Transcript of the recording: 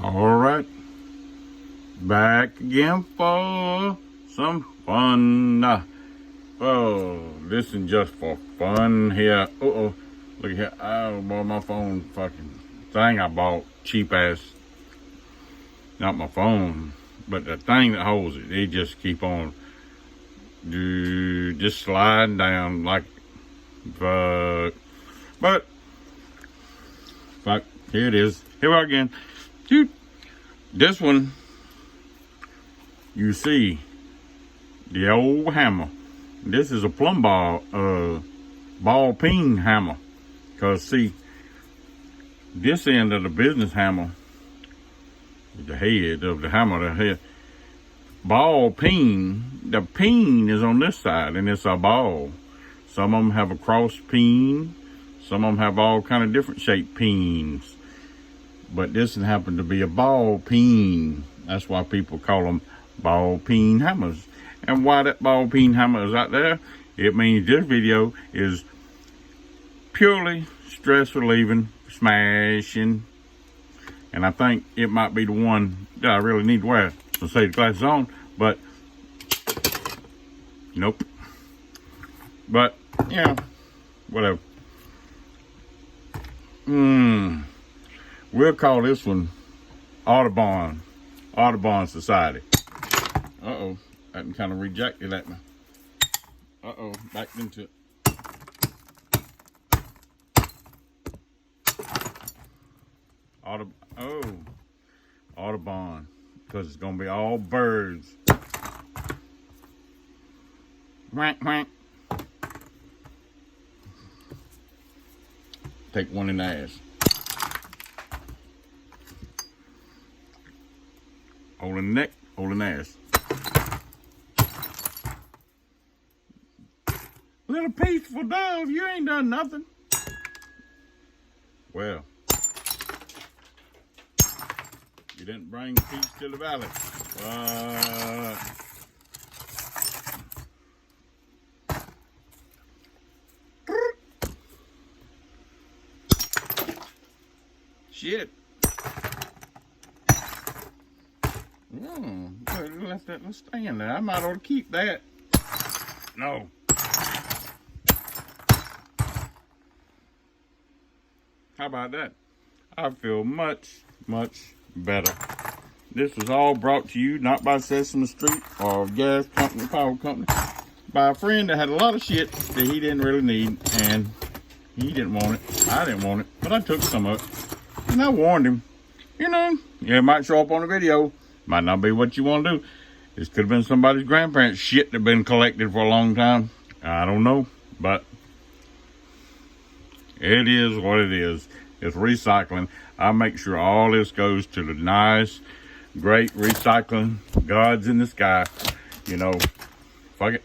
All right, back again for some fun. Oh, this is just for fun here. Uh-oh, look here. Oh, boy, my phone fucking thing I bought, cheap ass. Not my phone, but the thing that holds it. They just keep on just sliding down like fuck. But fuck, here it is. Here we are again. Dude, this one, you see the old hammer. This is a plumb ball peen hammer. Cause see, this end of the business hammer, the head of the hammer, the head, ball peen, the peen is on this side and it's a ball. Some of them have a cross peen. Some of them have all kind of different shaped peens. But this happened to be a ball peen. That's why people call them ball peen hammers. And why that ball peen hammer is out there, it means this video is purely stress relieving, smashing. And I think it might be the one that I really need to wear to say the glasses on, but nope. But yeah, whatever. We'll call this one Audubon Society. Uh-oh, that kind of rejected at me. Uh-oh, back into it. Audubon, because it's gonna be all birds. Quack, quack. Take one in the ass. Holding the neck, holding the ass. Little peaceful dove, you ain't done nothing. Well, you didn't bring peace to the valley. Shit. Let that stand there. I might ought to keep that. No. How about that? I feel much, much better. This was all brought to you not by Sesame Street or gas company, power company, by a friend that had a lot of shit that he didn't really need, and he didn't want it. I didn't want it, but I took some of it. And I warned him, you know, it might show up on the video. Might not be what you want to do. This could have been somebody's grandparents' shit that been collected for a long time. I don't know, but it is what it is. It's recycling. I make sure all this goes to the nice, great recycling gods in the sky. You know, fuck it.